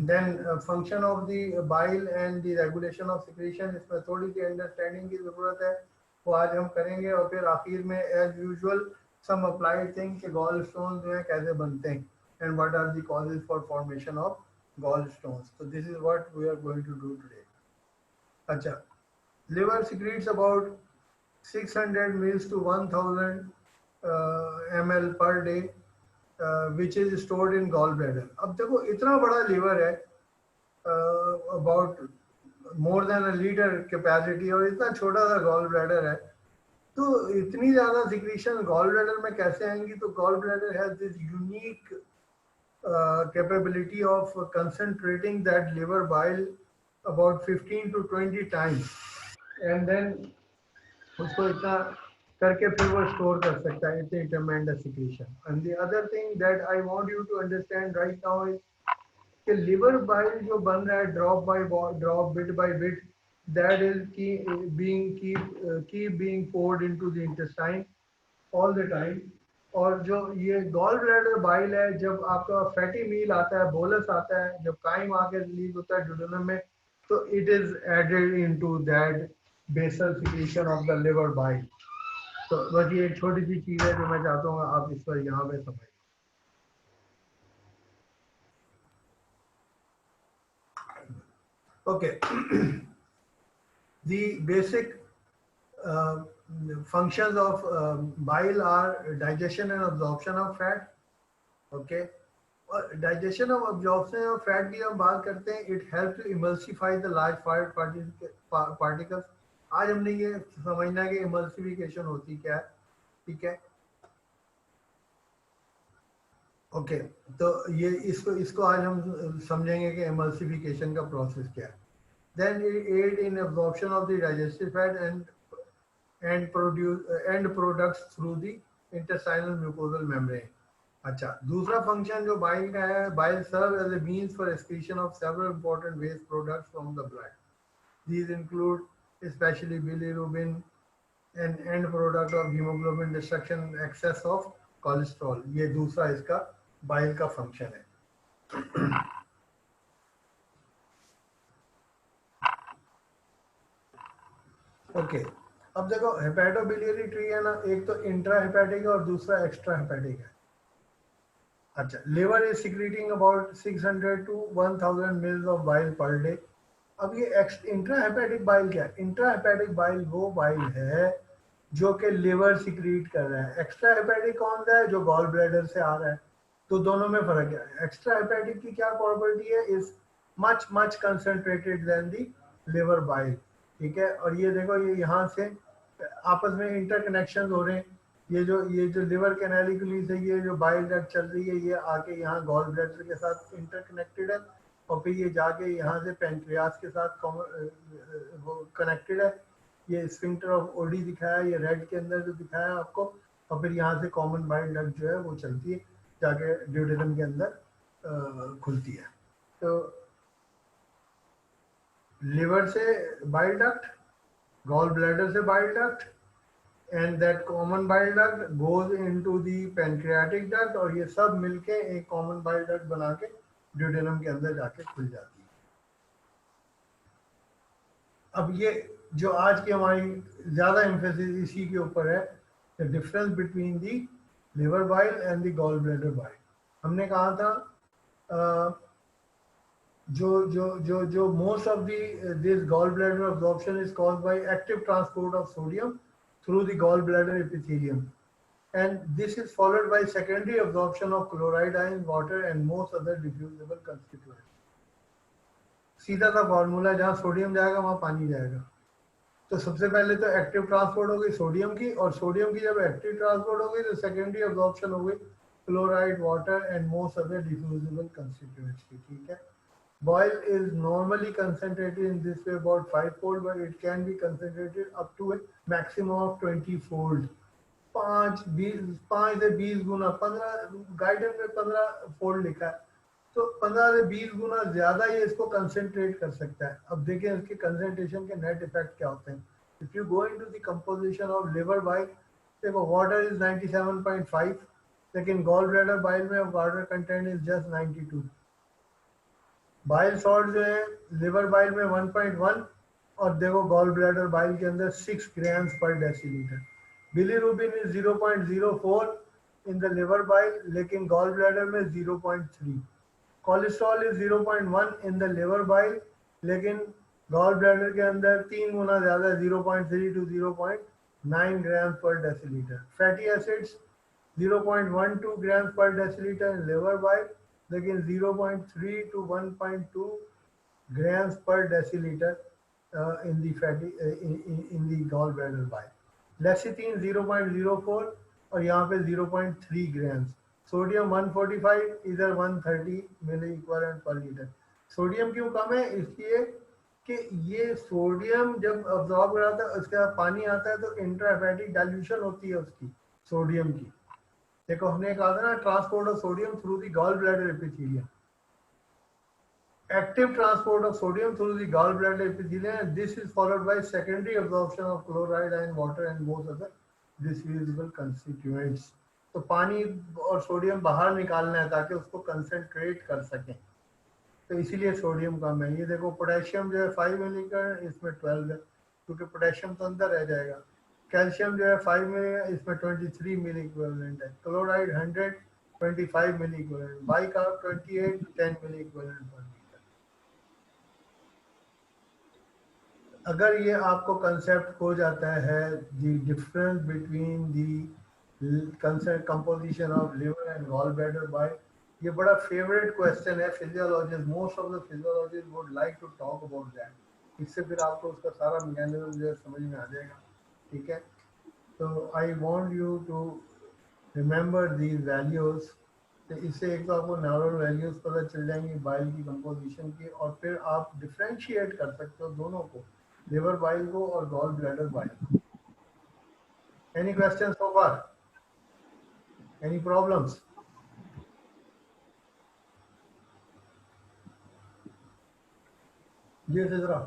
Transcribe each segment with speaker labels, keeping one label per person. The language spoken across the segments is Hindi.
Speaker 1: then function of the bile and the regulation of secretion, इसमें थोड़ी सी अंडरस्टैंडिंग की ज़रूरत है, वो आज हम करेंगे। और फिर आखिर में as usual some applied thing कि गॉल स्टोन जो है कैसे बनते हैं and what are the causes for formation of gall stones. तो this is what we are going to do today. अच्छा, liver secretes about 600 mils to 1000 ml per day which is stored in gallbladder। अब देखो इतना बड़ा लीवर है, about more than a litre capacity, और इतना छोटा सा गॉल ब्लैडर है, तो इतनी ज़्यादा सिक्रीशन गॉल ब्लैडर में कैसे आएंगी? तो gallbladder has this unique capability of concentrating that liver bile about 15 to 20 times and then उसको इतना करके फिर वो स्टोर कर सकता है, इतनी tremendous secretion। And the other thing that I want you to understand right now is कि liver bile जो बन रहा है drop by drop, bit by bit, that is keep being poured into the intestine all the time। और जो ये गॉल ब्लैडर बाइल है, जब आपका फैटी मील आता है, बोलस आता है, जब काइम आके रिलीज होता है ड्यूडेनम में, तो it is added into that basal secretion of the liver bile. तो बस ये एक छोटी सी चीज़ है जो मैं चाहता हूँ आप इस पर यहाँ पे समझें। Okay, the basic functions of bile are digestion and absorption of fat। Okay, digestion of absorption of fat की हम बात करते हैं, it help to emulsify the large fat particles. आज हमने ये समझना है कि इमल्सिफिकेशन होती क्या है, ठीक है। ओके, तो ये इसको आज हम समझेंगे कि इमल्सिफिकेशन का प्रोसेस क्या है। Then aid in absorption of the digestive fat end products through the intestinal mucosal membrane. अच्छा, दूसरा फंक्शन जो बाइल का है, bile serve as a means for excretion of several important waste products from the blood. These include specially bilirubin and end product of haemoglobin destruction, excess of cholesterol. ये दूसरा इसका बाइल का फंक्शन है। ओके, अब देखो हेपेटोबिलियरी ट्री है ना, एक तो इंट्रा हेपेटिक है और दूसरा एक्स्ट्रा हेपेटिक है। अच्छा, liver is secreting about 600 to 1000 mils of bile per day. अब ये इंट्रा हेपेटिक बाइल क्या है? इंट्रा हेपेटिक बाइल वो बाइल है जो कि लिवर सिक्रीट कर रहा है। एक्स्ट्रा हेपेटिक कौन सा है? जो गॉल ब्लैडर से आ रहा है। तो दोनों में फर्क है। एक्स्ट्रा हेपेटिक की क्या प्रॉपर्टी है? Is much much concentrated than the liver bile, ठीक है। और ये देखो, ये यहाँ से आपस में इंटरकनेक्शन हो रहे हैं। ये जो लिवर कैनालिकुली से ये जो बाइल डक्ट चल रही है, ये आके यहाँ गॉल ब्लैडर के साथ इंटरकनेक्टेड है, और फिर ये जाके यहाँ से पेंक्रियास के साथ वो कनेक्टेड है। ये स्फिंक्टर ऑफ ओडी दिखाया है, ये रेड के अंदर जो दिखाया है आपको, और फिर यहाँ से कॉमन बाइल डक्ट जो है वो चलती है, जाके ड्यूडेनम के अंदर खुलती है। तो लिवर से बाइल डक्ट, गॉल ब्लैडर से bile duct, and that common bile duct goes into the pancreatic duct, और ये सब मिलके एक common bile duct बना के ड्यूडेनम के अंदर जाके खुल जाती है। अब ये जो आज की हमारी ज्यादा एम्फेसिस इसी के ऊपर है, the difference between the liver bile and the gallbladder bile. हमने कहा था जो most of this gallbladder absorption is caused by active transport of sodium through the gallbladder epithelium, and this is followed by secondary absorption of chloride ion, water and most other diffusible constituents। सीधा सा फॉर्मूला, जहाँ सोडियम जाएगा वहाँ पानी जाएगा। तो सबसे पहले तो एक्टिव ट्रांसपोर्ट हो गई सोडियम की, और सोडियम की जब एक्टिव ट्रांसपोर्ट हो गई तो सेकेंडरी अब्जॉर्प्शन हो गई chloride, water and most other diffusible constituents की, ठीक है। Bile is normally concentrated in this way about 5-fold, but it can be concentrated up to a maximum of 20-fold। 5 से 20 गुना, 15 गाइडेंस में 15 फोल्ड लिखा है, तो 15 से 20 गुना ज्यादा ये इसको कंसेंट्रेट कर सकता है। अब देखें इसके कंसेंट्रेशन के नेट इफेक्ट क्या होते हैं। If you go into the composition of liver bile, देखो वाटर इज 97.5, लेकिन गॉल ब्लैडर बाइल में water content is just 92। Bile salt जो है लिवर बाइल में 1.1 और देखो गॉल ब्लैडर बाइल के अंदर 6 grams per decilitre. Bilirubin is 0.04 in the liver bile, लेकिन गॉल ब्लैडर में 0.3। Cholesterol is 0.1 in the liver bile, लेकिन गॉल ब्लैडर के अंदर 3 गुना ज्यादा 0.3 टू 0.9 ग्राम पर डेसीलीटर। फैटी एसिड्स 0.12 ग्राम पर डेसीलीटर इन लिवर बाइल, लेकिन 0.3 to 1.2 grams per deciliter in the fatty in the gallbladder bile. Lecithin 0.04 और यहाँ पे 0.3 grams. सोडियम 145 इधर 130 मिली इक्विवेलेंट पर लीटर। सोडियम क्यों कम है? इसलिए कि ये सोडियम जब अब्जॉर्ब हो जाता है उसके बाद पानी आता है तो इंट्राफैटिक डाइल्यूशन होती है उसकी सोडियम की। देखो हमने कहा था ना transport of sodium through the gallbladder epithelium, active transport of sodium through the gallbladder epithelium. This is followed by secondary absorption of chloride and water and most other diffusible constituents. तो पानी और सोडियम बाहर निकालना है ताकि उसको कंसंट्रेट कर सकें, तो इसीलिए सोडियम कम है। ये देखो पोटेशियम जो है 5 मिलीग्राम, इसमें 12 है क्योंकि पोटेशियम तो अंदर रह जाएगा। कैल्शियम जो है 5 मिलीग्राम, इसमें 23 मिली इक्विवेलेंट है। Chloride 100 25 milliequivalent. Bicarb 28 10 milliequivalent पर। अगर ये आपको कंसेप्ट हो जाता है the difference between the composition of liver and gallbladder bile, ये बड़ा फेवरेट क्वेश्चन है physiologist, most of the physiologist would like to talk about that. इससे फिर आपको उसका सारा मैकेनिज्म जो है समझ में आ जाएगा। ठीक है, तो I want you to remember these values. तो इससे एक तो आपको न्यूरल वैल्यूज पता चल जाएंगी बाइल की कंपोजिशन की, और फिर आप डिफरेंशिएट कर सकते हो दोनों को, लिवर बाइल को और gallbladder bile. Any question so far? Any problems? जी Sidra,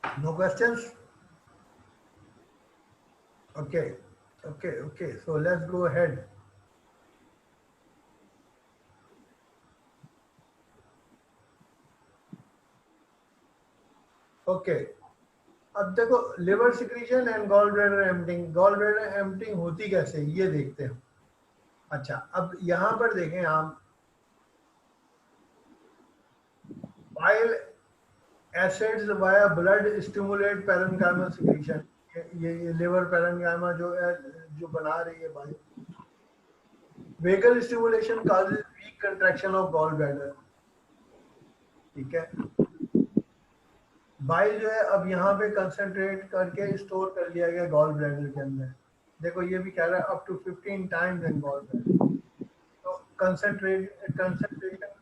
Speaker 1: no questions? Okay okay okay, so let's go ahead. Okay, अब देखो liver secretion and gallbladder emptying. Gallbladder emptying होती कैसे ये देखते हैं। अच्छा, अब यहाँ पर देखें आप, bile acids via blood stimulate parenchymal secretion. ये लिवर पैरेन्काइमा जो है जो बना रही है bile. Vagal stimulation causes weak contraction of gallbladder. ठीक है, बाइल जो है अब यहाँ पे कंसंट्रेट करके स्टोर कर लिया गया गॉल ब्लैडर के अंदर। देखो ये भी कह रहा है up to 15 times in gall bladder. तो concentration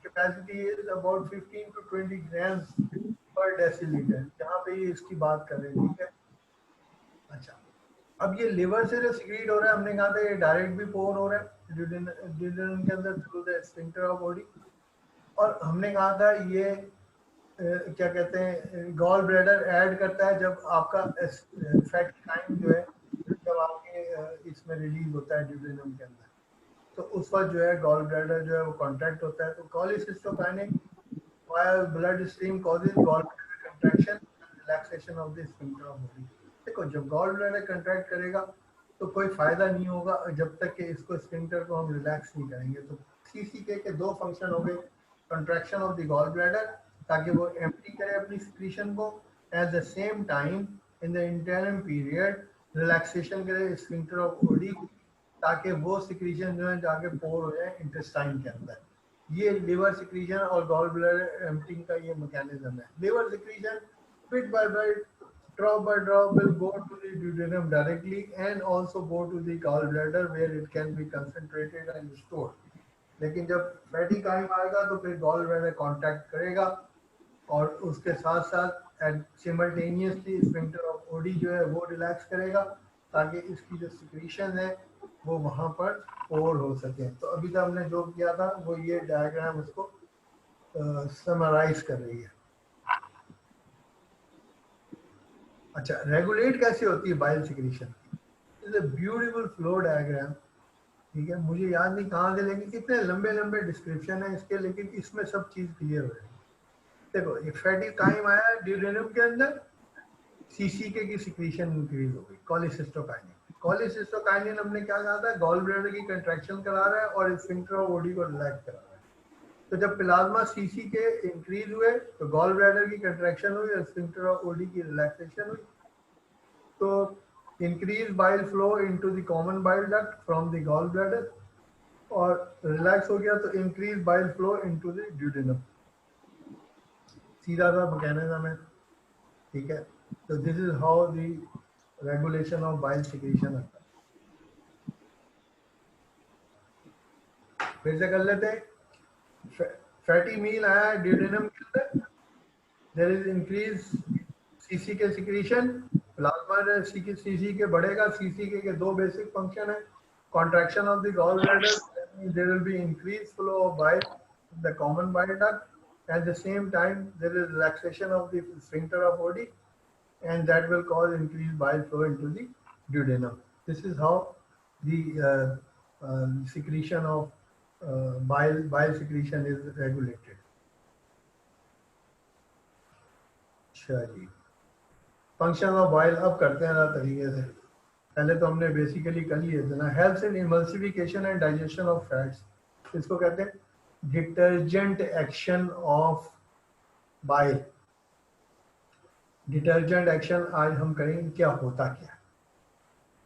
Speaker 1: capacity is about 15 to 20 grams per decilitre, जहाँ पे ये इसकी बात कर रहे हैं। ठीक है, अच्छा, अब ये लिवर से जो सिक्रीट हो रहा है, हमने कहा था ये डायरेक्ट भी पोर हो रहा है ड्यूडेनम के अंदर through the sphincter of body, और हमने कहा था ये क्या कहते हैं गॉल ब्लैडर ऐड करता है जब आपका फैट टाइम जो है जब आपके इसमें रिलीज होता है ड्यूडेनम के अंदर, तो उस वक्त जो है गॉल ब्लैडर जो है वो कॉन्ट्रैक्ट होता है। तो cholecystokinin via blood stream causes gall bladder contraction and relaxation of the sphincter of body. देखो जब गॉल ब्लैडर कंट्रैक्ट करेगा तो कोई फायदा नहीं होगा जब तक कि इसको स्फिंक्टर को हम रिलैक्स नहीं करेंगे। तो सीसीके के दो फंक्शन हो गए, contraction of the gallbladder ताकि वो एम्प्टी करे अपनी सिक्रीशन को, at the same time in the internal period relaxation करे स्फिंक्टर ऑफ ओडी ताकि वो सिक्रीशन जो है जाके पोर हो जाए इंटेस्टाइन के अंदर। ये लिवर सिक्रीशन और गॉल ब्लैडर एम्प्टिंग का ये मैकेनिज्म है। Liver secretion bit by bit, drop by drop will go to the duodenum directly and also go to the gallbladder where it can be concentrated and stored. लेकिन जब फैटी काइम आएगा तो फिर गॉल ब्लैडर कांटेक्ट करेगा और उसके साथ साथ and simultaneously sphincter of OD जो है वो रिलैक्स करेगा ताकि इसकी जो सिक्रीशन है वो वहाँ पर पोर हो सके। तो अभी तक हमने जो किया था वो ये डायग्राम उसको समराइज कर रही है। अच्छा, रेगुलेट कैसे होती है bile secretion? Is a beautiful flow diagram ठीक है, मुझे याद नहीं कहाँ से, लेकिन इतने लंबे लंबे डिस्क्रिप्शन है इसके, लेकिन इसमें सब चीज़ क्लियर हो जाएगी। देखो ये फैटी काइम आया ड्यूडेनम के अंदर, सीसीके की सिक्रीशन इंक्रीज हो गई, कॉलिसिस्टोकाइनिन। कॉलिसिस्टोकाइनिन हमने क्या कहा था, गॉल ब्लैडर की कंट्रैक्शन करा रहा है और स्फिंक्टर ऑफ ओडी को रिलैक्स करा रहा है। तो जब प्लाज्मा सीसी के इंक्रीज हुए तो गॉल ब्लैडर की कंट्रैक्शन हुई और स्फिंक्टर ऑफ ओडी की रिलैक्सेशन हुई। तो increase bile flow into the common bile duct from the gallbladder, और रिलैक्स हो गया तो increase bile flow into the duodenum. सीधा सा मैकेनिज्म है, ठीक है। तो this is how the regulation of bile secretion होता है। फिर से कर लेते हैं। फैटी मील आया है ड्यूडेनम के अंदर, there is increase CC K secretion, plasma CC K बढ़ेगा। सीसी के दो बेसिक फंक्शन है, contraction of the gallbladder, there will be increase flow of bile in the common bile duct, at the same time there is relaxation of the sphincter of OD, and that will cause increased bile flow into the duodenum. This is how the secretion of bile secretion is regulated. अच्छा जी, फंक्शन ऑफ बाइल अब करते हैं ना तरीके से। पहले तो हमने बेसिकली कर लिए थे ना, helps in emulsification and digestion of fats. इसको कहते हैं detergent action of bile. Detergent action आज हम करेंगे क्या होता क्या।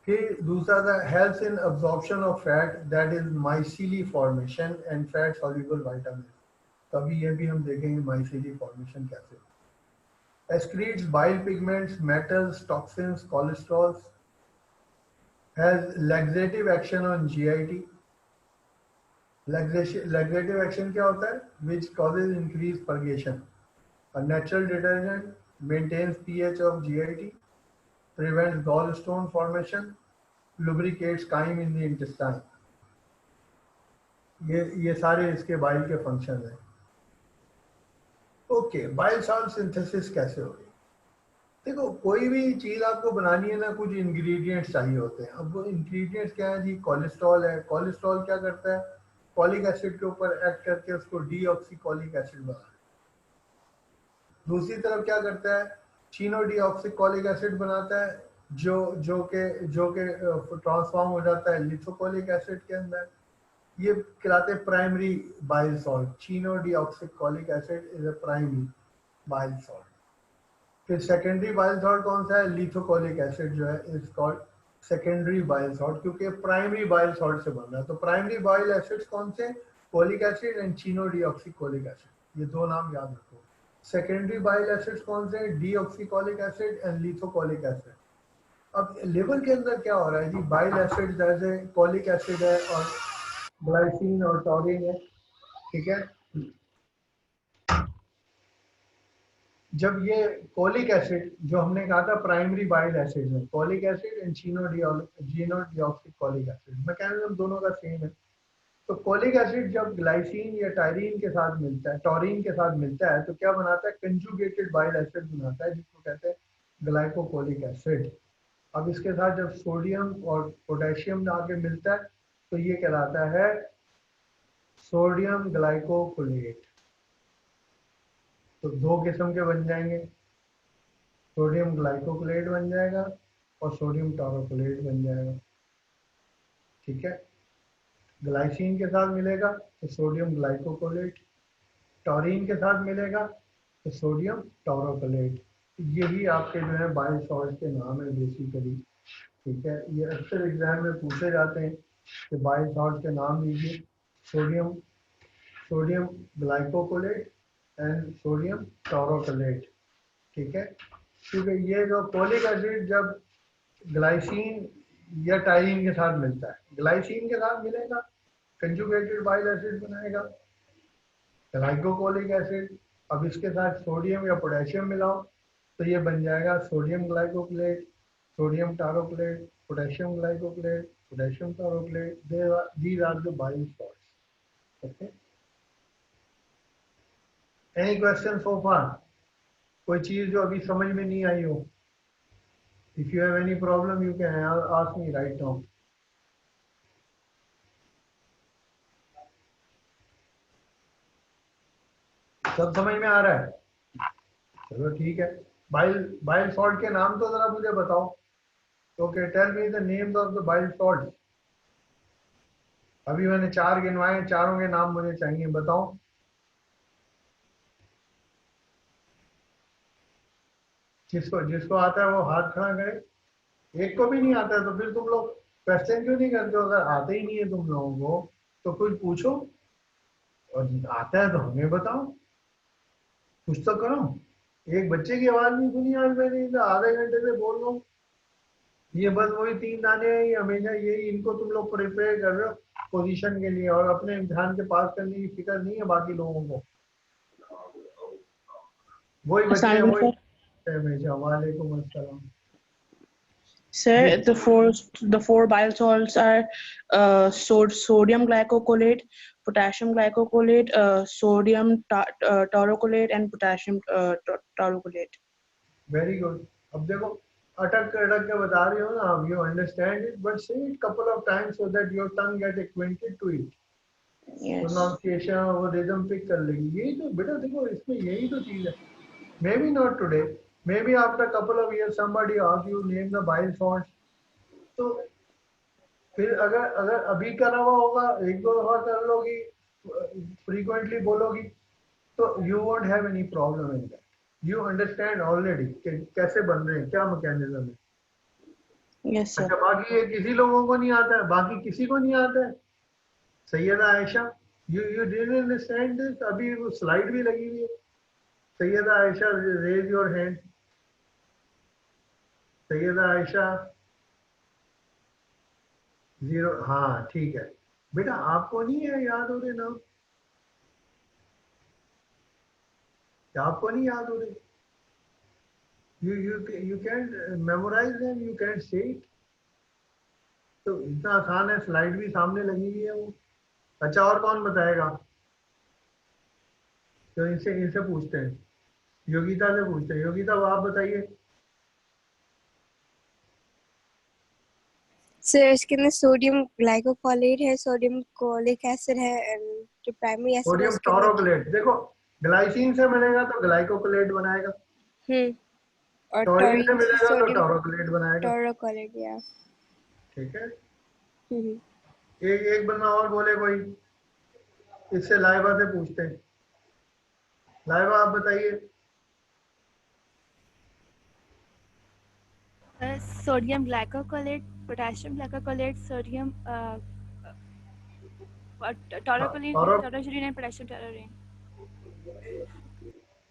Speaker 1: फिर दूसरा था helps in absorption of fat, that is micelle formation and fat soluble vitamin. तभी ये भी हम देखेंगे माइसीली फॉर्मेशन कैसे। excretes bile pigments, metals, toxins, cholesterols, has laxative action on GIT. Laxative action क्या होता है? Which causes increased purgation. A natural detergent maintains pH of GIT, prevents gallstone formation, lubricates chyme in the intestine. ये सारे इसके बाइल के फंक्शन हैं। ओके, बाइल सॉल्ट सिंथेसिस कैसे होगी? देखो कोई भी चीज़ आपको बनानी है ना, कुछ इंग्रेडिएंट्स चाहिए होते हैं। अब वो इंग्रेडिएंट्स क्या है जी? कोलेस्ट्रॉल है। कोलेस्ट्रॉल क्या करता है? कॉलिक एसिड के ऊपर एक्ट करके उसको डीऑक्सीकॉलिक एसिड बनाता है। दूसरी तरफ क्या करता है? चीनो डीऑक्सीकॉलिक एसिड बनाता है, जो के ट्रांसफॉर्म हो जाता है लिथोकोलिक एसिड के अंदर। ये कहलाते हैं primary bile salt. Chenodeoxycholic acid is a primary bile salt. फिर सेकेंडरी बाइल सॉल्ट कौन सा है? लिथोकोलिक एसिड जो है is called secondary bile salt, क्योंकि प्राइमरी बाइल सॉल्ट से बन रहा है। तो प्राइमरी बाइल एसिड्स कौन से? Colic acid and Chino deoxycholic acid, ये दो नाम याद रखो। सेकेंडरी बाइल एसिड्स कौन से? Deoxycholic acid and lithocholic acid. अब लेवल के अंदर क्या हो रहा है जी? बाइल एसिड जैसे कोलिक एसिड है और ग्लाइसिन और टॉरिन है, ठीक है। जब ये कोलिक एसिड जो हमने कहा था प्राइमरी बाइल एसिड है, colic acid and Chino deoxycholic acid, mechanism दोनों का सेम है। तो कोलिक एसिड जब ग्लाइसिन या टायरीन के साथ मिलता है, टॉरिन के साथ मिलता है, तो क्या बनाता है? कंजुगेटेड बाइल एसिड बनाता है, जिसको कहते हैं ग्लाइकोकोलिक एसिड। अब इसके साथ जब सोडियम और पोटेशियम आके मिलता है तो ये कहलाता है सोडियम ग्लाइकोकोलेट। तो दो किस्म के बन जाएंगे, सोडियम ग्लाइकोकोलेट बन जाएगा और सोडियम टॉरोकोलेट बन जाएगा, ठीक है। ग्लाइसिन के साथ मिलेगा तो सोडियम ग्लाइकोकोलेट, टॉरिन के साथ मिलेगा तो सोडियम टॉरोकोलेट। यही आपके जो है बाइल सॉल्ट के नाम है बेसिकली, ठीक है। ये अक्सर एग्जाम में पूछे जाते हैं कि बाइल सॉल्ट के नाम लीजिए। Sodium sodium glycocholate and sodium taurocholate, ठीक है। क्योंकि ये जो कोलिक एसिड जब ग्लाइसिन या टायरीन के साथ मिलता है, ग्लाइसिन के साथ मिलेगा, कंजुगेटेड बाइल एसिड बनाएगा ग्लाइकोकोलिक एसिड। अब इसके साथ सोडियम या पोटेशियम मिलाओ तो ये बन जाएगा sodium glycocholate, sodium taurocholate, potassium glycocholate, potassium taurocholate. These are the bile salts. Okay, any question so far? कोई चीज जो अभी समझ में नहीं आई हो? If you have any problem, you can ask me right now. सब समझ में आ रहा है? चलो ठीक है। बाइल बाइल सॉल्ट के नाम तो जरा मुझे बताओ। Okay, tell me the names of the bile salt. अभी मैंने 4 गिनवाए, चारों के नाम मुझे चाहिए, बताओ। जिसको जिसको आता है वो हाथ खड़ा करे। एक को भी नहीं आता है तो फिर तुम लोग क्वेश्चन क्यों नहीं करते हो? अगर आते ही नहीं है तुम लोगों को तो कुछ पूछो, और आता है तो हमें बताओ, कुछ तो करो। एक बच्चे की आवाज नहीं सुनी आज मैंने, इधर आधे घंटे से बोल रहा हूँ। ये बस वही 3 दाने हैं, ये हमेशा यही, इनको तुम लोग प्रिपेयर कर रहे हो पोजीशन के लिए, और अपने इम्तिहान के पास करने की फिक्र नहीं है बाकी लोगों को। वही बच्चे हैं,
Speaker 2: Assalamualaikum,
Speaker 1: वही
Speaker 2: sir.
Speaker 1: हमेशा। वालेकुम अस्सलाम। जी
Speaker 2: Sir, the four bile salts are sodium glycocolate, potassium glycocolate, sodium taurocolate, and potassium taurocolate.
Speaker 1: Very good. अब देखो, अटक अटक के बता रही हो ना आप, you understand it but say it couple of times so that your tongue get acquainted to it.
Speaker 2: Yes.
Speaker 1: Pronunciation और वो रिदम पिक कर लेगी। यही तो बेटा, देखो इसमें यही तो चीज है। May be not today, may be after couple of years somebody ask you name the bile salts, तो फिर अगर अगर अभी करा हुआ होगा, एक दो दफा कर लोगी, फ्रीक्वेंटली बोलोगी, तो you won't have any problem in that. You understand already कि कैसे बन रहे हैं, क्या मैकेनिज्म है।
Speaker 2: Yes, sir.
Speaker 1: अच्छा, बाकी ये किसी लोगों को नहीं आता है, बाकी किसी को नहीं आता है। Syeda Ayesha, you didn't understand this? अभी वो स्लाइड भी लगी हुई है। Syeda Ayesha, raise your hand. Syeda Ayesha, 0। हाँ ठीक है बेटा, आपको नहीं है याद हो रहे नाम? क्या आपको नहीं याद हो रहे? You can memorise them, you can say it. तो इतना आसान है, स्लाइड भी सामने लगी हुई है वो। अच्छा, और कौन बताएगा? तो इनसे इनसे पूछते हैं, योगिता से पूछते हैं। योगिता, वो आप बताइए।
Speaker 3: सर इसके अंदर सोडियम ग्लाइकोकोलेट है, सोडियम कोलिक एसिड है, एंड जो प्राइमरी एसिड है
Speaker 1: सोडियम
Speaker 3: उसके अंदर
Speaker 1: टॉरोक्लेट, देखो ग्लाइसिन से मिलेगा तो ग्लाइकोक्लेट बनाएगा,
Speaker 3: और
Speaker 1: टॉरिन से
Speaker 3: टॉरिन
Speaker 1: मिलेगा तो
Speaker 3: सोडियम
Speaker 1: टॉरोक्लेट बनाएगा।
Speaker 3: टोरोकोलेट या
Speaker 1: ठीक है।
Speaker 3: हम्म
Speaker 1: एक एक बंदा और बोले कोई, इससे लाइबा से पूछते हैं। लाइबा, आप बताइए।
Speaker 4: Sodium glycocholate, potassium glycocholate, sodium taurocholine,
Speaker 1: tauro,
Speaker 4: taurojoline and potassium tauroline.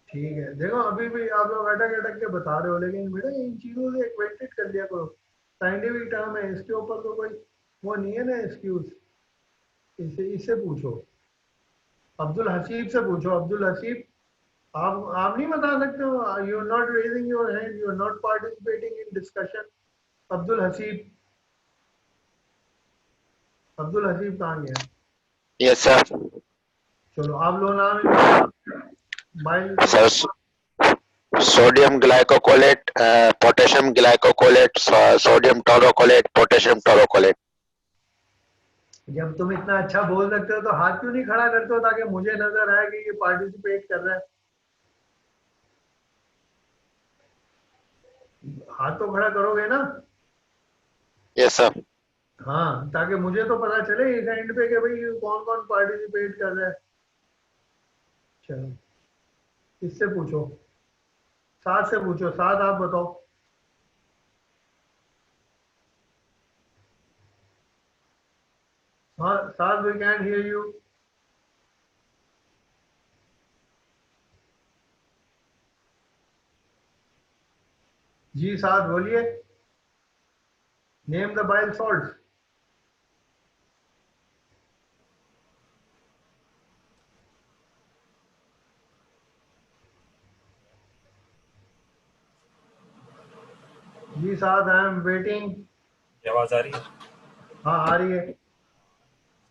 Speaker 1: ठीक है। देखो अभी भी आप लोग अटक अटक के बता रहे हो, लेकिन बेटा इन चीजों से एक्वेंटेड कर लिया करो। साइंटिफिक टर्म है, इसके ऊपर तो कोई वो नहीं है ना एक्सक्यूज। इससे इससे पूछो, अब्दुल हसीब से पूछो। अब्दुल हसीब, आप नहीं बता सकते हो? You are not raising your hand, you are not participating in discussion. Abdul Haseeb, Abdul Haseeb कहाँ गया?
Speaker 5: Yes sir.
Speaker 1: चलो आप लो नाम इनका। माइल
Speaker 5: sir, sodium glycocholate, potassium glycocholate, sodium taurocholate, potassium taurocholate.
Speaker 1: जब तुम इतना अच्छा बोल सकते हो तो हाथ क्यों नहीं खड़ा करते हो, ताकि मुझे नजर आए कि ये पार्टिसिपेट कर रहा है? हाथ तो खड़ा करोगे ना?
Speaker 5: Yes sir.
Speaker 1: हाँ, ताकि मुझे तो पता चले इस एंड पे कि भाई कौन कौन पार्टिसिपेट कर रहा है। चलो, इससे पूछो, साथ से पूछो। साथ, आप बताओ। हाँ साथ, वी कैन हियर यू। जी साथ बोलिए, नेम द बाइल सॉल्ट। जी साथ, आई एम वेटिंग।
Speaker 6: आवाज आ रही है?
Speaker 1: हाँ आ रही है।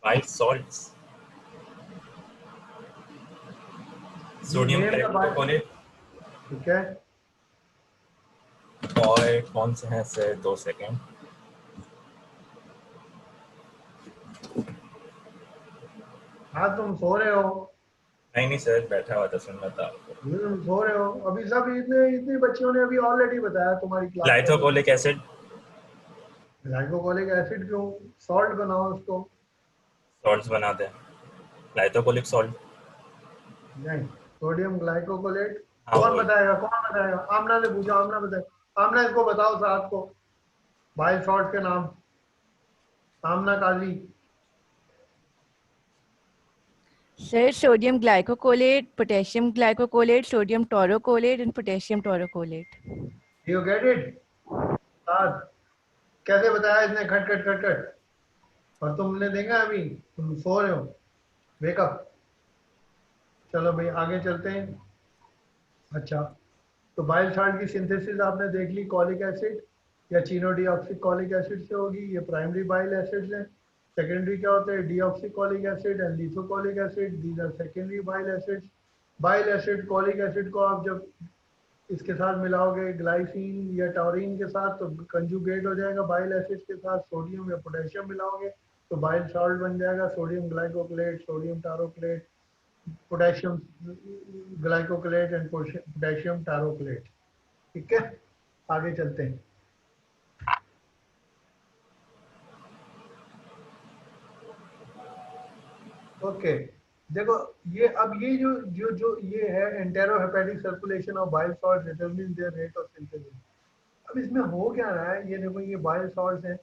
Speaker 6: Bile salts, sodium
Speaker 1: name the bile,
Speaker 6: ग्लाइकोकोलेट,
Speaker 1: ठीक है।
Speaker 6: और कौन से हैं सर? 2 सेकेंड।
Speaker 1: हाँ तुम सो रहे हो।
Speaker 6: नहीं सर, बैठा हुआ था, सुन रहा था आपको।
Speaker 1: ये तुम सो रहे हो अभी। सब इतने इतने बच्चों ने अभी ऑलरेडी बताया तुम्हारी class.
Speaker 6: Glycolic acid.
Speaker 1: Glycolic acid क्यों? सॉल्ट बनाओ उसको।
Speaker 6: सॉल्ट्स बनाते हैं, ग्लाइकोलिक सॉल्ट।
Speaker 1: नहीं, सोडियम ग्लाइकोकोलेट।
Speaker 6: हाँ
Speaker 1: कौन
Speaker 6: वही।
Speaker 1: बताएगा, कौन बताएगा? आमना से पूछो, आमना बताए। आमना इसको बताओ साहब को बाइल सॉल्ट के नाम। आमना काजी।
Speaker 7: Sir, sodium glycocolate, potassium glycocolate, sodium taurocolate, and potassium taurocolate.
Speaker 1: You get it? साथ कैसे बताया इसने? खट खट खट खट। और तुमने देखा अभी तुम सो रहे हो। वेकअप। चलो भाई आगे चलते हैं। अच्छा, तो बाइल सॉल्ट की सिंथेसिस आपने देख ली, कॉलिक एसिड या चीनोडीऑक्सीकॉलिक एसिड से होगी। ये प्राइमरी बाइल एसिड्स हैं। सेकेंडरी क्या होते हैं? Deoxycholic acid and lithocholic acid, these are secondary bile acids. Bile acid, cholic acid को आप जब इसके साथ मिलाओगे ग्लाइसिन या टॉरिन के साथ तो कंजुगेट हो जाएगा बाइल एसिड के साथ। सोडियम या पोटेशियम मिलाओगे तो बाइल सॉल्ट बन जाएगा, sodium glycocholate, sodium taurocholate, potassium ग्लाइकोकोलेट and potassium taurocholate. ठीक है, आगे चलते हैं। ओके, देखो ये अब ये जो जो जो ये है enterohepatic circulation of bile salt determine their rate of synthesis. अब इसमें हो क्या रहा है? ये देखो ये बाइल सॉल्ट्स हैं,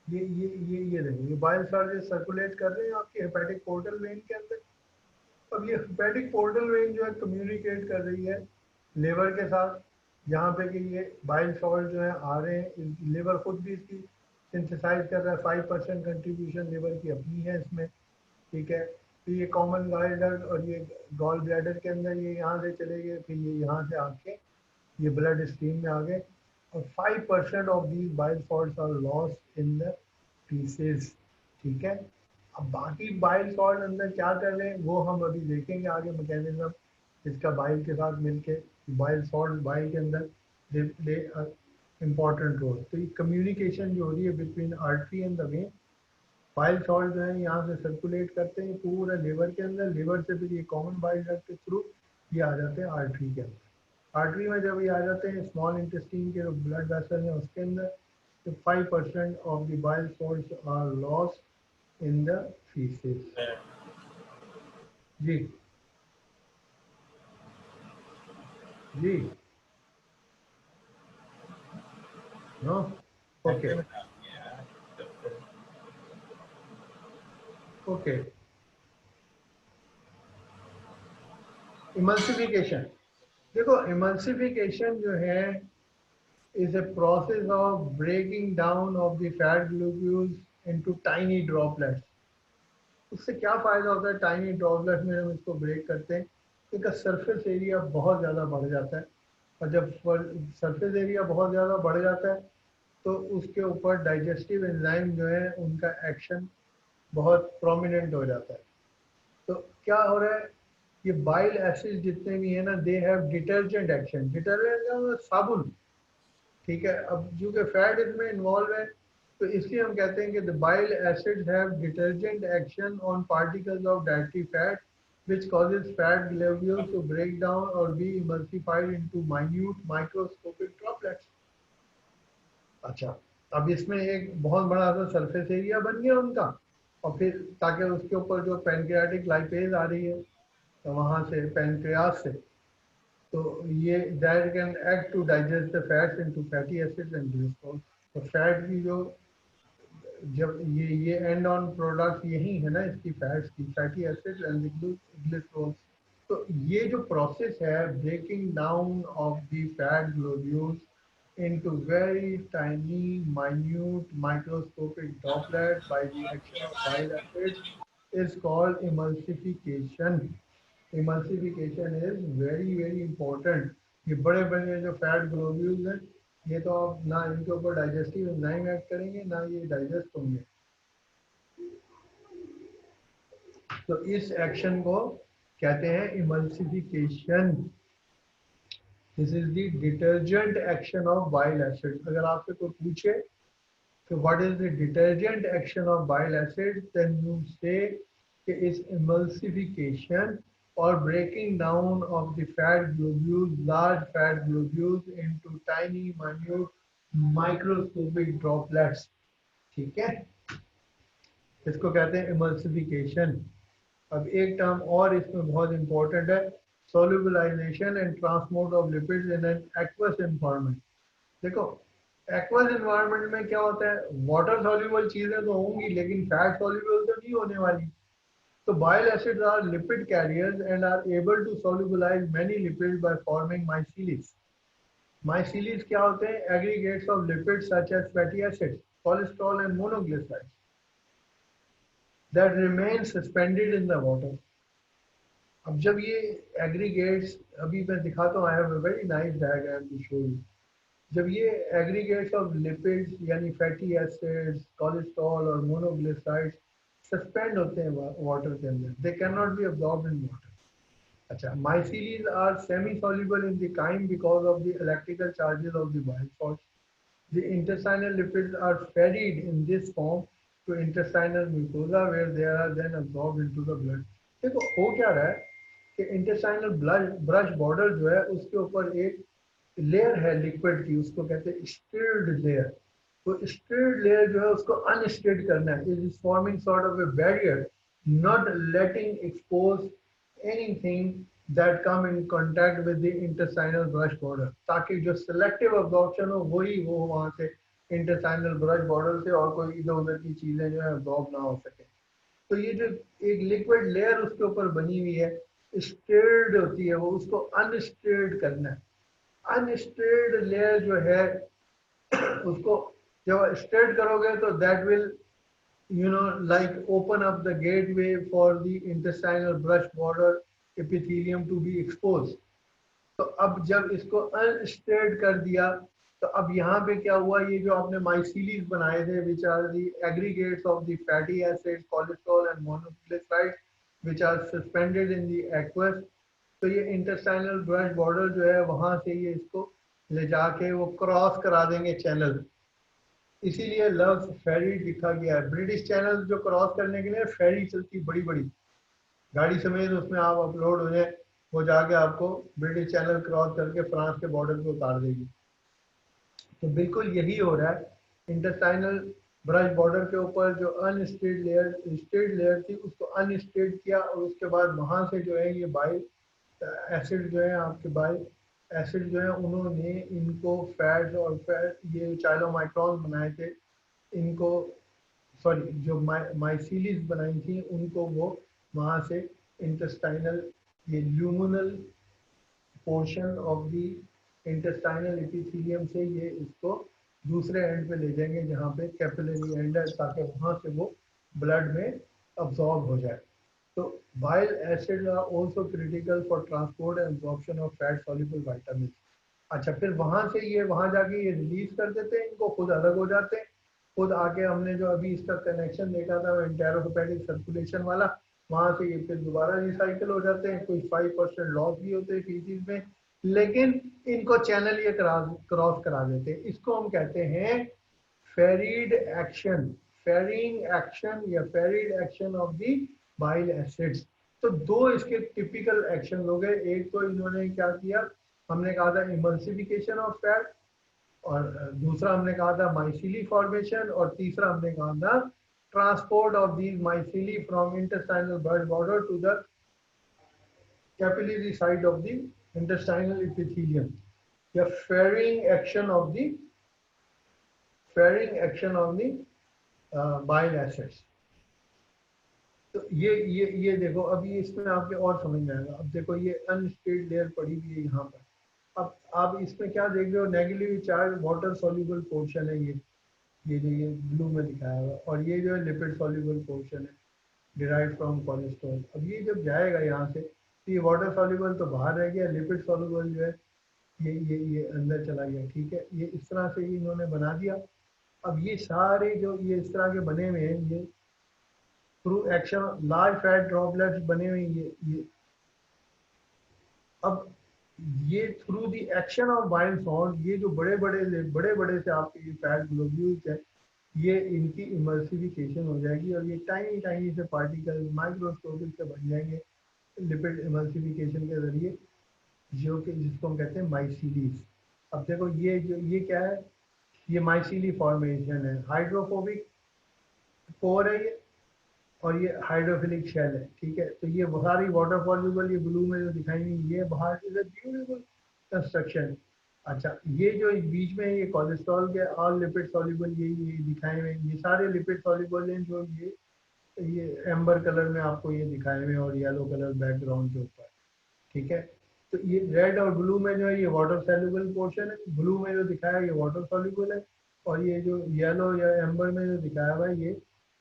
Speaker 1: ये देखो ये बाइल सॉल्ट सर्कुलेट कर रहे हैं आपके हेपेटिक पोर्टल वेन के अंदर। अब ये हेपेटिक पोर्टल वेन जो है कम्युनिकेट कर रही है लिवर के साथ, जहाँ पे कि ये बाइल सॉल्ट जो है आ रहे हैं। लिवर खुद भी इसकी सिंथेसाइज कर रहा है। 5% कंट्रीब्यूशन लिवर की अपनी है इसमें। ठीक है, तो ये कॉमन गाइडर और ये गॉल ब्लैडर के अंदर ये यहाँ से चले गए, फिर ये यहाँ से आके ये ब्लड स्ट्रीम में आ गए और 5% of these bile salts are lost in the faeces. ठीक है, अब बाकी बाइल सॉल्ट अंदर क्या कर रहे हैं वो हम अभी देखेंगे आगे मैकेनिज्म इसका बाइल के साथ मिलके। बाइल सॉल्ट बाइल के अंदर प्ले इम्पॉर्टेंट रोल। तो ये कम्युनिकेशन जो हो रही है between artery and the when, bile salt जो है यहाँ से सर्कुलेट करते हैं पूरा लिवर के अंदर। लिवर से फिर ये कॉमन बाइल डक्ट के थ्रू ये आ जाते हैं आर्टरी के अंदर। आर्टरी में जब ये आ जाते हैं स्मॉल इंटेस्टाइन के जो ब्लड वेसल है उसके अंदर, तो 5% of the bile salts are lost in the faeces. जी जी, नो, ओके ओके। इमल्सिफिकेशन, देखो इमल्सिफिकेशन जो है is a process of breaking down of the fat globules into tiny droplets. उससे क्या फ़ायदा होता है? टाइनी ड्रॉपलेट में हम इसको ब्रेक करते हैं, इसका सरफेस एरिया बहुत ज़्यादा बढ़ जाता है। और जब सरफेस एरिया बहुत ज़्यादा बढ़ जाता है तो उसके ऊपर डाइजेस्टिव एंजाइम जो है उनका एक्शन बहुत प्रोमिनेंट हो जाता है। तो क्या हो रहा है? ये बाइल एसिड जितने भी हैं ना, they have detergent action. Detergent साबुन, ठीक है। अब क्योंकि फैट इसमें इन्वॉल्व है तो इसलिए हम कहते हैं कि the bile acids have detergent action on particles of dietary fat which causes fat globules to break down or be emulsified into minute microscopic droplets. अच्छा, अब इसमें एक बहुत बड़ा सा सरफेस एरिया बन गया उनका, और फिर ताकि उसके ऊपर जो पैनक्रियाटिक लाइपेज आ रही है तो वहाँ से पैनक्रियास से, तो ये that can act to digest the fats into fatty acids and glycerol. तो फैट की जो जब ये एंड ऑन प्रोडक्ट यही है ना इसकी, फैट्स की, फैटी एसिड्स एंड ग्लिसरॉल। तो ये जो प्रोसेस है breaking down of the fat globules into very tiny minute microscopic droplets by the action of bile acids is called emulsification. Emulsification is very important. ये बड़े बड़े जो फैट ग्लोब्यूल्स हैं ये तो आप ना इनके ऊपर डाइजेस्टिव एंजाइम एक्ट करेंगे ना ये डाइजेस्ट होंगे। तो इस एक्शन को कहते हैं emulsification. This is the detergent action of bile acid. अगर आपसे कोई पूछे कि what is the detergent action of bile acid, then you say कि is emulsification or breaking down of the fat globules, large fat globules into tiny minute microscopic droplets. ठीक है, इसको कहते हैं emulsification. अब एक टर्म और इसमें बहुत इंपॉर्टेंट है, solubilization and transport of lipids in an aqueous environment. देखो एक्वस एनवायरनमेंट में क्या होता है, वाटर सॉल्युबल चीजें तो होंगी लेकिन फैट सॉल्युबल तो नहीं होने वाली. So bile acids are lipid carriers and are able to solubilize many lipids by forming micelles. Micelles क्या होते हैं, aggregates of lipids such as fatty acids, cholesterol and monoglycerides that remain suspended in the water. अब जब ये aggregates, अभी मैं दिखाता हूँ, I have a very nice diagram to show you. जब ये aggregates of lipids यानी fatty acids, cholesterol और monoglycerides suspend होते हैं water के अंदर, they cannot be absorbed in water. अच्छा, micelles are semi-soluble in the chyme because of the electrical charges of the bile salts. The intestinal lipids are ferried in this form to intestinal mucosa where they are then absorbed into the blood. देखो हो क्या रहा है कि intestinal brush border जो है उसके ऊपर एक लेयर है लिक्विड की, उसको कहते हैं स्टिर्ड लेयर. तो स्टिर्ड लेयर जो है उसको अनस्टिर्ड करना है. It is forming sort of A barrier, not letting expose anything that come in contact with the intestinal brush border, ताकि जो सिलेक्टिव अब्जॉर्प्शन हो वही वो वहां से इंटेस्टाइनल ब्रश बॉर्डर से और कोई इधर उधर की चीजें जो है अब्जॉर्ब ना हो सके. तो ये जो एक लिक्विड लेयर उसके ऊपर बनी हुई है स्टिर्ड होती है, वो उसको अनस्टिर्ड करना है. अनस्टिर्ड लेयर जो है उसको जब स्टिर्ड करोगे तो that will like open up the gateway for the intestinal brush border epithelium to be exposed. तो अब जब इसको अनस्टिर्ड कर दिया तो अब यहाँ पे क्या हुआ, ये जो आपने माइसीलीज बनाए थे which are the aggregates of the fatty acids, cholesterol and monoglycerides which are suspended in the aqueous, तो ये इंटेस्टाइनल ब्रश बॉर्डर जो है वहां से ये इसको ले जाके वो क्रॉस करा देंगे चैनल. इसीलिए लफ्ज फेरी लिखा गया है. ब्रिटिश चैनल जो क्रॉस करने के लिए फेरी चलती बड़ी बड़ी गाड़ी समेत, उसमें आप अपलोड हो जाए, वो जाके आपको ब्रिटिश चैनल क्रॉस करके फ्रांस के बॉर्डर पे उतार देगी. तो बिल्कुल यही हो रहा है. इंटेस्टाइनल ब्रश बॉर्डर के ऊपर जो अनस्टिर्ड लेयर थी उसको अनस्टिर्ड किया और उसके बाद वहां से जो है ये बाइल एसिड जो है आपके बाइल एसिड जो है उन्होंने इनको फैट और ये चाइलोमाइक्रॉन बनाए थे, इनको सॉरी जो माइसीलीज बनाई थी उनको वो वहाँ से इंटेस्टाइनल ये luminal portion of the intestinal epithelium से ये इसको दूसरे एंड पे ले जाएंगे जहाँ पे कैपिलरी एंड है, ताकि वहाँ से वो ब्लड में अब्जॉर्ब हो जाए. तो bile acids are also critical for transport and absorption of fat soluble vitamins. अच्छा, फिर वहां से ये वहां जाके ये रिलीज कर देते हैं, इनको खुद अलग हो जाते हैं. खुद आके हमने जो अभी इसका कनेक्शन देखा था एंटेरोहेपेटिक सर्कुलेशन वाला, वहां से ये फिर दोबारा रिसाइकिल हो जाते हैं. कोई 5% लॉस भी होते हैं फीसिस में, लेकिन इनको चैनल ये क्रॉस करा देते हैं. इसको हम कहते हैं फेरिड एक्शन, फेरिंग एक्शन या ferried action of the bile acids. तो दो इसके टिपिकल एक्शन हो गए. एक तो इन्होंने क्या किया, हमने कहा था इमल्सिफिकेशन ऑफ फैट, और दूसरा हमने कहा था माइसीली फॉर्मेशन, और तीसरा हमने कहा था transport of these micelle from intestinal brush border to the capillary side of the intestinal epithelium, या ferrying action of the bile acids. तो ये देखो अभी इसमें आपके और समझ में आएगा. अब देखो ये अनस्टिर्ड लेयर पड़ी हुई है यहाँ पर. अब आप इसमें क्या देख रहे हो, negative charge water soluble portion है ये जो ये ब्लू में दिखाया हुआ, और ये जो है लिपिड सॉल्युबल पोर्शन है डिराइव्ड फ्रॉम कोलेस्ट्रॉल. अब ये जब जाएगा यहाँ से तो ये वाटर सॉल्युबल तो बाहर रह गया, लिपिड सॉल्युबल जो है ये अंदर चला गया. ठीक है, ये इस तरह से इन्होंने बना दिया. अब ये सारे जो ये इस तरह के बने हुए हैं, ये through action large fat droplets बने हुए ये अब ये through the action of bile salt, ये जो बड़े बड़े से आपके ये फैट ग्लोब्यूल्स है, ये इनकी इमल्सिफिकेशन हो जाएगी और ये टाइनी से पार्टिकल माइक्रोस्कोपिक से बन जाएंगे. लिपिड इमल्सिफिकेशन के जरिए, जो कि जिसको हम कहते हैं माइसीलीज। अब देखो ये क्या है, ये माइसीली फॉर्मेशन है, हाइड्रोफोबिक कोर है ये, और ये हाइड्रोफिलिक शेल है, ठीक है। तो ये सारी वाटर सॉल्युबल, ये ब्लू में जो दिखाई हुई ये बाहर इज अ ब्यूटीफुल कंस्ट्रक्शन। अच्छा, ये जो बीच में ये कोलेस्ट्रॉल के ऑल लिपिड सॉल्युबल ये दिखाए हुए, ये सारे लिपिड सॉल्युबल हैं, जो ये एम्बर कलर में आपको ये दिखाए हुए और येलो कलर बैकग्राउंड के ऊपर, ठीक है। तो ये रेड और ब्लू में जो है ये वाटर सॉल्युबल पोर्शन है, ब्लू में जो दिखाया है ये वाटर सॉल्युबल है, और ये जो येलो या एम्बर में जो दिखाया हुआ है ये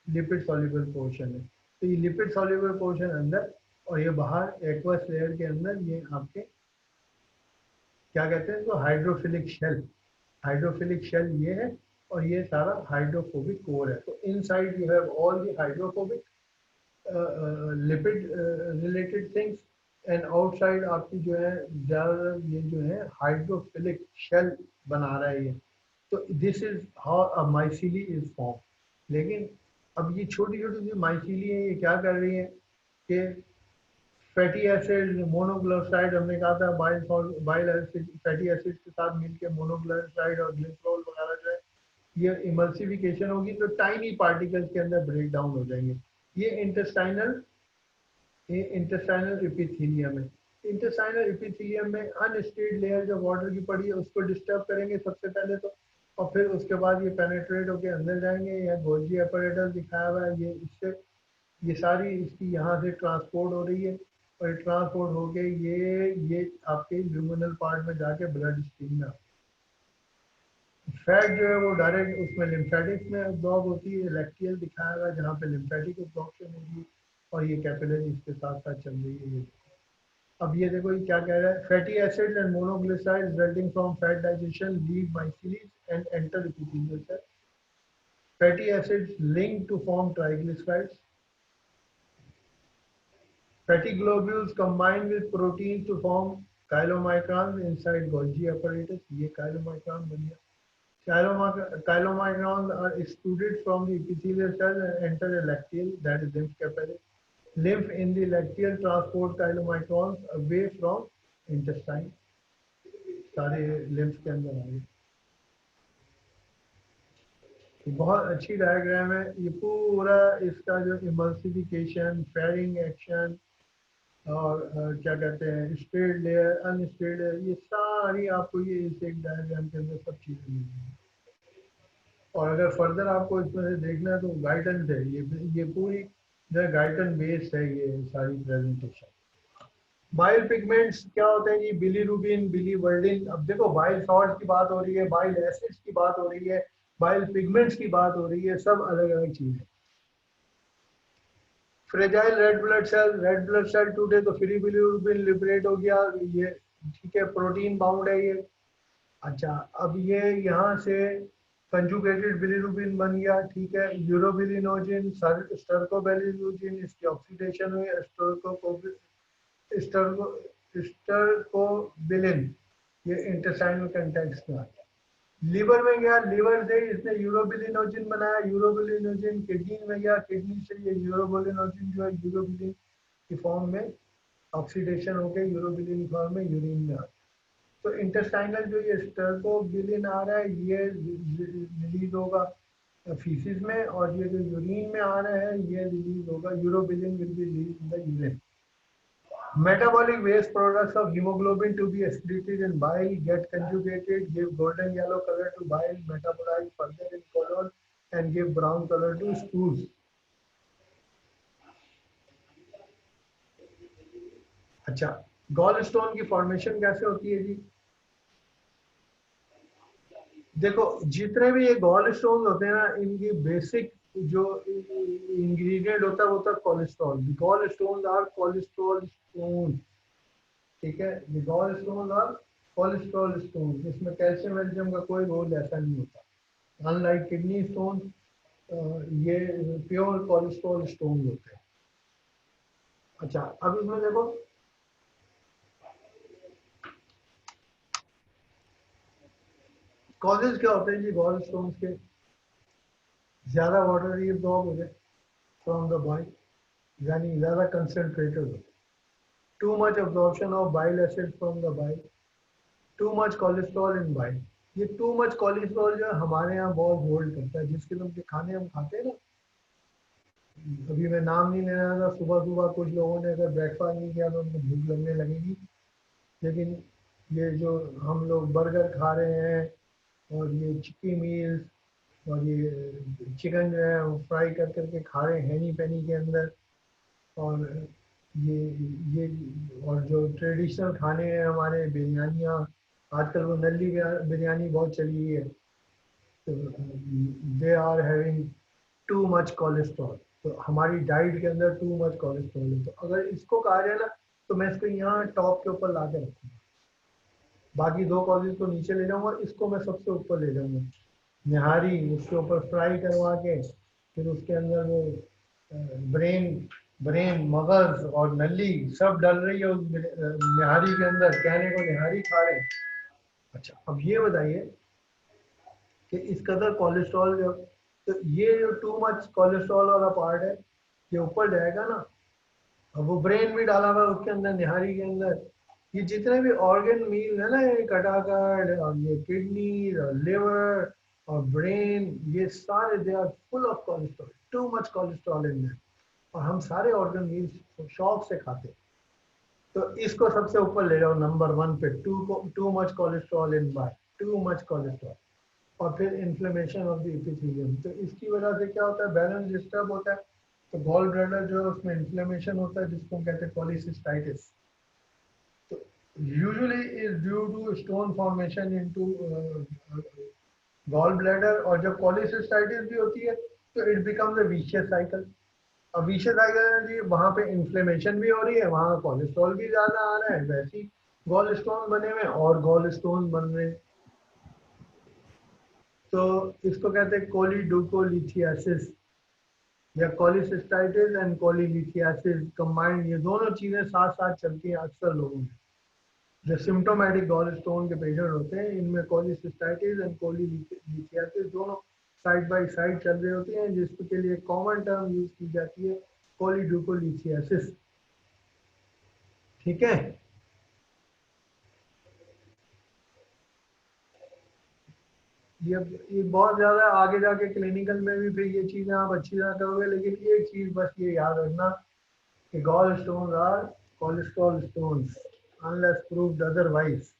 Speaker 1: लिपिड सॉल्युबल पोर्शन है। तो ये लिपिड सॉल्युबल पोर्शन अंदर और ये बाहर एक्वस लेयर के अंदर, ये आपके क्या कहते हैं, तो हाइड्रोफिलिक शेल, हाइड्रोफिलिक शेल ये है, और ये सारा हाइड्रोफोबिक कोर है। तो inside you have all the hydrophobic lipid related things, and outside आपकी जो है ज्यादातर ये जो है हाइड्रोफिलिक शेल बना रहा है ये। तो this is how a micelle is form. लेकिन अब ये छोटी छोटी जो माइसीली है ये क्या कर रही है कि फैटी एसिड, मोनोग्लिसराइड, हमने कहा था बाइल एसिड फैटी एसिड के साथ मिलकर मोनोग्लिसराइड और ग्लिसरॉल वगैरह जो है ये इमल्सिफिकेशन होगी तो टाइनी पार्टिकल्स के अंदर ब्रेक डाउन हो जाएंगे। ये इंटेस्टाइनल एपिथेलियम है। इंटेस्टाइनल एपिथेलियम में अनस्टेड लेयर जो वाटर की पड़ी है उसको डिस्टर्ब करेंगे सबसे पहले तो, और फिर उसके बाद ये पेनेट्रेट होके अंदर जाएंगे। यह गोल्जी अपरेटस दिखाया हुआ है, ये इससे ये सारी इसकी यहाँ से ट्रांसपोर्ट हो रही है, और ट्रांसपोर्ट होके ये आपके ल्यूमिनल पार्ट में जाके ब्लड स्ट्रीम में फैट जो है वो डायरेक्ट उसमें लिम्फेटिक्स में अब्जॉर्ब होती है। लैक्टियल दिखाया हुआ है जहाँ पे लिम्फेटिक अब्जॉर्प्शन होगी, और ये कैपिलरी इसके साथ साथ चल रही है। ये अब ये देखो ये क्या कह रहा है, fatty acid and monoglyceride resulting from fat digestion leave micelles and enter epithelial cell. Fatty acids link to form triglycerides. Fatty globules combine with proteins to form chylomicrons inside Golgi apparatus. ये chylomicron बन गया। Chylomicrons are excluded from the epithelial cell and enter a lacteal, that is lymph capillary. Lymph in the lacteal transport chylomicrons away from intestine. सारे lymph के अंदर आ गए। बहुत अच्छी डायग्राम है ये, पूरा इसका जो इमल्सिफिकेशन, फेरिंग एक्शन और क्या कहते हैं स्ट्रेट लेयर, अनस्ट्रेट लेयर, ये सारी आपको ये इस एक डायग्राम के अंदर सब चीजें मिलेंगी। और अगर फर्दर आपको इसमें से देखना है तो गाइडेंस है, ये पूरी जो गाइडेंस बेस्ड है ये सारी प्रेजेंटेशन। बाइल पिगमेंट्स क्या होते हैं जी, बिलीरुबिन, बिलीवर्डिन। अब देखो बाइल सॉल्ट की बात हो रही है, बाइल एसिड्स की बात हो रही है, बाइल पिगमेंट्स की बात हो रही है, सब अलग अलग चीजें। फ्रेजाइल रेड ब्लड सेल टूटे तो फ्री बिलीरुबिन लिबरेट हो गया, ये ठीक है, प्रोटीन बाउंड है ये। अच्छा, अब ये यहाँ से कंजुगेटेड बिलीरुबिन बन गया, ठीक है। यूरोबिलिनोजिन, स्टर्कोबिलिनोजिन, इसकी ऑक्सीडेशन हुई, स्टर्कोबिलिन, ये इंटेस्टाइनल कंटेक्स्ट में आ गया। लीवर में गया, लीवर से इसने यूरोबिलिनोजिन बनाया, यूरोबिलिनोजिन किडनी में गया, किडनी से ये यूरोबिलिनोजिन जो है यूरोबिलिन की फॉर्म में ऑक्सीडेशन होकर यूरोबिलिन फॉर्म में यूरिन में आ गया। तो इंटेस्टाइनल जो ये स्टर्कोबिलिन आ रहा है ये रिलीज होगा फीसिस में, और ये जो यूरिन में आ रहा है ये रिलीज होगा, urobilin will be release in the urine. Metabolic waste products of hemoglobin to be excreted in bile get conjugated, give golden yellow color to bile, metabolize further in colon and give brown color to stools. अच्छा, गॉल स्टोन की फॉर्मेशन कैसे होती है जी? देखो जितने भी ये गॉल स्टोन होते हैं ना, इनकी बेसिक जो इंग्रेडिएंट होता है वो होता है cholesterol. The gallstones are cholesterol stone, ठीक है। The gallstones are cholesterol stone, इसमें कैल्शियम वेल्शियम का कोई रोल ऐसा नहीं होता। अनलाइक किडनी स्टोन, ये प्योर कोलेस्ट्रॉल स्टोन होते हैं। अच्छा, अब इसमें देखो कॉजेज क्या होते हैं जी गॉल स्टोन्स के? ज्यादा वाटर रिएब्जॉर्ब हो गए फ्रॉम द बॉडी, यानी ज्यादा कंसंट्रेटेड होते हैं। too much absorption of bile acid from the bile, too much cholesterol in bile. ये टू मच कोलेस्ट्रॉल जो है हमारे यहाँ बहुत होल्ड करता है, जिस किस्म के खाने हम खाते हैं ना, अभी मैं नाम नहीं लेना था, सुबह सुबह कुछ लोगों ने अगर ब्रेकफास्ट नहीं किया तो उनको भूख लगने लगेगी, लेकिन ये जो हम लोग बर्गर खा रहे हैं और ये चिक्की मील्स और ये चिकन जो है वो फ्राई कर करके खा रहे हैं हैनी पैनी के अंदर, और ये और जो ट्रेडिशनल खाने हैं हमारे बिरयानियाँ, आजकल वो नल्ली बिरयानी बहुत चली हुई है, तो they are having too much cholesterol. तो हमारी डाइट के अंदर टू मच कोलेस्ट्रॉल है, तो अगर इसको कहा जाए ना तो मैं इसको यहाँ टॉप के ऊपर ला के रखूँगा, बाकी दो कॉलेज को नीचे ले जाऊँगा, इसको मैं सबसे ऊपर ले जाऊँगा। निहारी उसके ऊपर फ्राई करवा के फिर उसके अंदर वो ब्रेन मगज और नली सब डल रही है उस निहारी के अंदर, कहने को निहारी खा रहे हैं। अच्छा, अब ये बताइए कि इस कदर कोलेस्ट्रॉल जो, तो ये जो टू मच कोलेस्ट्रॉल वाला पार्ट है ये ऊपर जाएगा ना, अब वो ब्रेन भी डाला हुआ है उसके अंदर निहारी के अंदर, ये जितने भी ऑर्गन मील है ना, ये कटाकट और ये किडनी और लिवर और ब्रेन, ये सारे they are full of cholesterol, too much cholesterol in them, और हम सारे ऑर्गन मील शौक से खाते हैं। तो इसको सबसे ऊपर ले जाओ नंबर 1 पे, to much cholesterol in by, to much cholesterol. और फिर इन्फ्लेमेशन ऑफ द एपिथेलियम, तो इसकी वजह से क्या होता है, बैलेंस डिस्टर्ब होता है, तो गॉल ब्लैडर जो है उसमें इन्फ्लेमेशन होता है जिसको कहते हैं पॉलीसिस्टाइटिस। तो usually is due to stone formation into gallbladder, और जब पॉलीसिस्टाइटिस भी होती है तो it becomes a vicious cycle. अब विशियस साइकिल वहाँ पे इन्फ्लेमेशन भी हो रही है, वहाँ कोलेस्ट्रॉल भी ज़्यादा आ रहा है, वैसे ही गॉल स्टोन बने हुए और गॉल स्टोन बन रहे हैं, तो इसको कहते हैं कोलीडोकोलिथियासिस या कोलिसिस्टाइटिस एंड कोलीलिथियासिस कंबाइंड। ये दोनों चीज़ें साथ साथ चलती हैं अक्सर लोगों में, जो सिम्टोमेटिक गॉल स्टोन के पेशेंट होते हैं, इनमें कोलिसिस्टाइटिस एंड कोलीलिथियासिस दोनों साइड बाय साइड चल रही होती हैं, जिसके लिए कॉमन टर्म यूज की जाती है कोलीडोकोलिथियासिस। ठीक है, ये बहुत ज़्यादा आगे जाके क्लिनिकल में भी फिर ये चीज़ें आप अच्छी तरह करोगे, लेकिन एक चीज़ बस ये याद रखना कि gallstones are cholesterol stones unless proved otherwise.